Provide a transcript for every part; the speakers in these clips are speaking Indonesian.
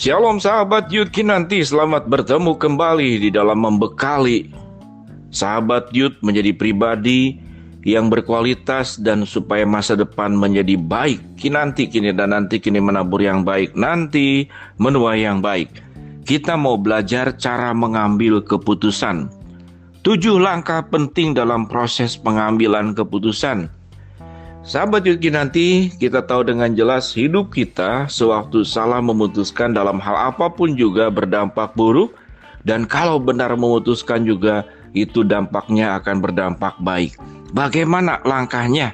Shalom sahabat Youth Kinanti, selamat bertemu kembali di dalam membekali sahabat Youth menjadi pribadi yang berkualitas dan supaya masa depan menjadi baik. Kinanti kini dan nanti kini menabur yang baik, nanti menuai yang baik. Kita mau belajar cara mengambil keputusan. 7 langkah penting dalam proses pengambilan keputusan. Sahabat Youth Kinanti, kita tahu dengan jelas hidup kita sewaktu salah memutuskan dalam hal apapun juga berdampak buruk, dan kalau benar memutuskan juga itu dampaknya akan berdampak baik. Bagaimana langkahnya?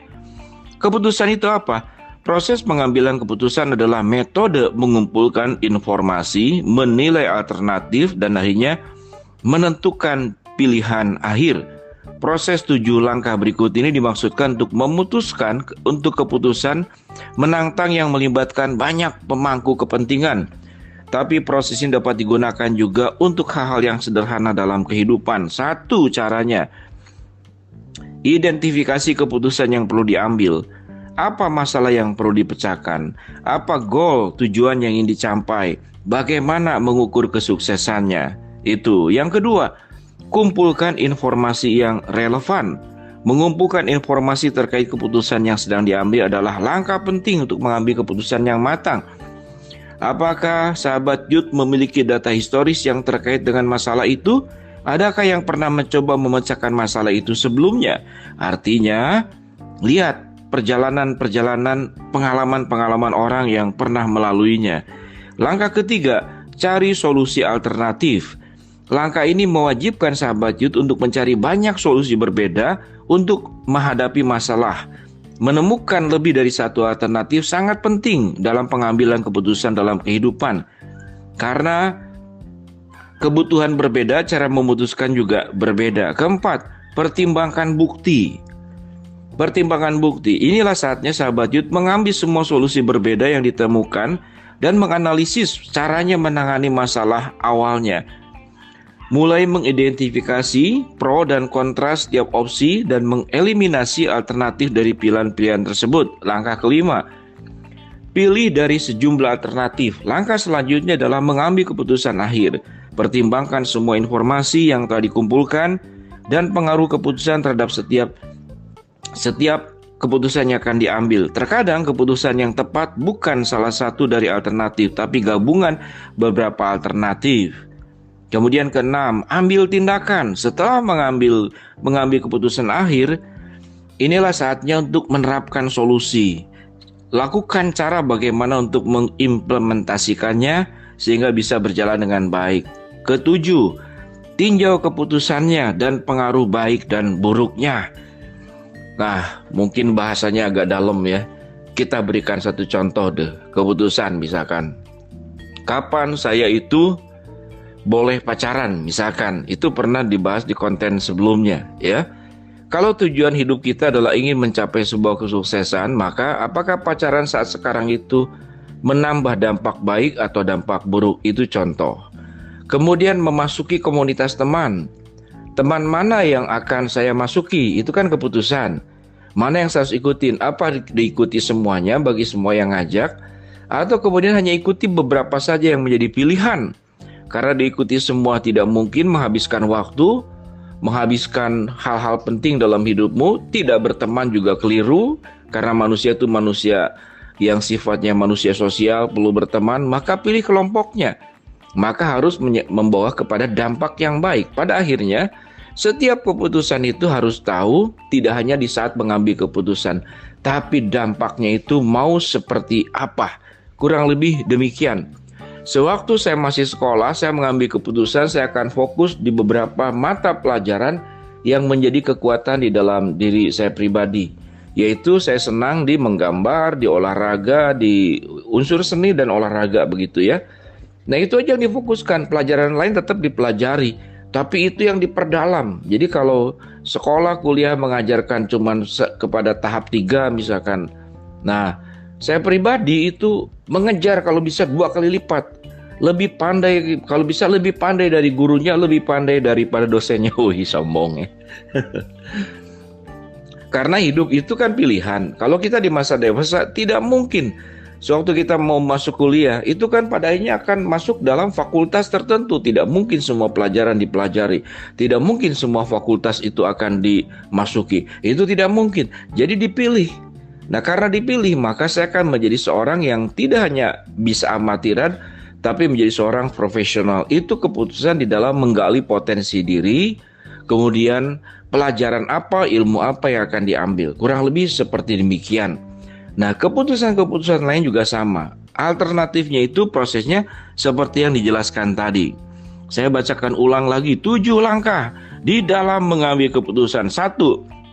Keputusan itu apa? Proses pengambilan keputusan adalah metode mengumpulkan informasi, menilai alternatif, dan akhirnya menentukan pilihan akhir. Proses 7 langkah berikut ini dimaksudkan untuk memutuskan untuk keputusan menantang yang melibatkan banyak pemangku kepentingan. Tapi proses ini dapat digunakan juga untuk hal-hal yang sederhana dalam kehidupan. 1 caranya, identifikasi keputusan yang perlu diambil. Apa masalah yang perlu dipecahkan? Apa goal, tujuan yang ingin dicapai? Bagaimana mengukur kesuksesannya? Itu. Yang kedua, kumpulkan informasi yang relevan. Mengumpulkan informasi terkait keputusan yang sedang diambil adalah langkah penting untuk mengambil keputusan yang matang. Apakah sahabat Youth memiliki data historis yang terkait dengan masalah itu? Adakah yang pernah mencoba memecahkan masalah itu sebelumnya? Artinya, lihat perjalanan-perjalanan, pengalaman-pengalaman orang yang pernah melaluinya. Langkah ketiga, cari solusi alternatif. Langkah ini mewajibkan sahabat Youth untuk mencari banyak solusi berbeda untuk menghadapi masalah. Menemukan lebih dari satu alternatif sangat penting dalam pengambilan keputusan dalam kehidupan. Karena kebutuhan berbeda, cara memutuskan juga berbeda. Keempat, pertimbangkan bukti. Pertimbangan bukti. Inilah saatnya sahabat Youth mengambil semua solusi berbeda yang ditemukan dan menganalisis caranya menangani masalah awalnya. Mulai mengidentifikasi pro dan kontra setiap opsi dan mengeliminasi alternatif dari pilihan-pilihan tersebut. Langkah kelima, pilih dari sejumlah alternatif. Langkah selanjutnya adalah mengambil keputusan akhir. Pertimbangkan semua informasi yang telah dikumpulkan dan pengaruh keputusan terhadap setiap keputusan yang akan diambil. Terkadang keputusan yang tepat bukan salah satu dari alternatif, tapi gabungan beberapa alternatif. Kemudian keenam, ambil tindakan. Setelah mengambil keputusan akhir, inilah saatnya untuk menerapkan solusi. Lakukan cara bagaimana untuk mengimplementasikannya sehingga bisa berjalan dengan baik. Ketujuh, tinjau keputusannya dan pengaruh baik dan buruknya. Nah, mungkin bahasanya agak dalam ya. Kita berikan satu contoh deh, keputusan misalkan. Kapan saya itu boleh pacaran misalkan, itu pernah dibahas di konten sebelumnya ya. Kalau tujuan hidup kita adalah ingin mencapai sebuah kesuksesan, maka apakah pacaran saat sekarang itu menambah dampak baik atau dampak buruk? Itu contoh. Kemudian memasuki komunitas teman. Teman mana yang akan saya masuki? Itu kan keputusan. Mana yang saya harus ikutin? Apa diikuti semuanya bagi semua yang ngajak? Atau kemudian hanya ikuti beberapa saja yang menjadi pilihan? Karena diikuti semua tidak mungkin menghabiskan waktu, menghabiskan hal-hal penting dalam hidupmu. Tidak berteman juga keliru, karena manusia itu manusia yang sifatnya manusia sosial, perlu berteman. Maka pilih kelompoknya. Maka harus membawa kepada dampak yang baik. Pada akhirnya, setiap keputusan itu harus tahu, tidak hanya di saat mengambil keputusan, tapi dampaknya itu mau seperti apa. Kurang lebih demikian. Sewaktu saya masih sekolah, saya mengambil keputusan saya akan fokus di beberapa mata pelajaran yang menjadi kekuatan di dalam diri saya pribadi. Yaitu saya senang di menggambar, di olahraga, di unsur seni dan olahraga begitu ya. Nah itu aja yang difokuskan, pelajaran lain tetap dipelajari. Tapi itu yang diperdalam. Jadi kalau sekolah kuliah mengajarkan cuman kepada tahap 3 misalkan. Nah saya pribadi itu mengejar kalau bisa 2 kali lipat. Lebih pandai, kalau bisa lebih pandai dari gurunya, lebih pandai daripada dosennya. Wih, sombong ya. Karena hidup itu kan pilihan. Kalau kita di masa dewasa tidak mungkin Sewaktu kita mau masuk kuliah, itu kan pada akhirnya akan masuk dalam fakultas tertentu. Tidak mungkin semua pelajaran dipelajari. Tidak mungkin semua fakultas itu akan dimasuki. Itu tidak mungkin. Jadi dipilih. Nah, karena dipilih, maka saya akan menjadi seorang yang tidak hanya bisa amatiran, tapi menjadi seorang profesional. Itu keputusan di dalam menggali potensi diri, kemudian pelajaran apa, ilmu apa yang akan diambil. Kurang lebih seperti demikian. Nah, keputusan-keputusan lain juga sama. Alternatifnya itu prosesnya seperti yang dijelaskan tadi. Saya bacakan ulang lagi 7 langkah di dalam mengambil keputusan. 1.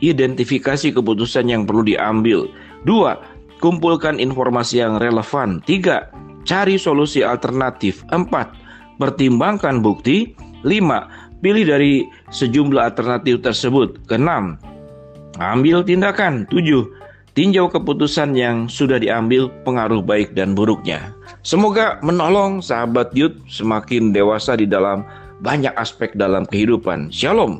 Identifikasi keputusan yang perlu diambil. 2. Kumpulkan informasi yang relevan. 3. Cari solusi alternatif. 4. Pertimbangkan bukti. 5. Pilih dari sejumlah alternatif tersebut. 6. Ambil tindakan. 7. Tinjau keputusan yang sudah diambil, pengaruh baik dan buruknya. Semoga menolong sahabat Youth semakin dewasa di dalam banyak aspek dalam kehidupan. Shalom.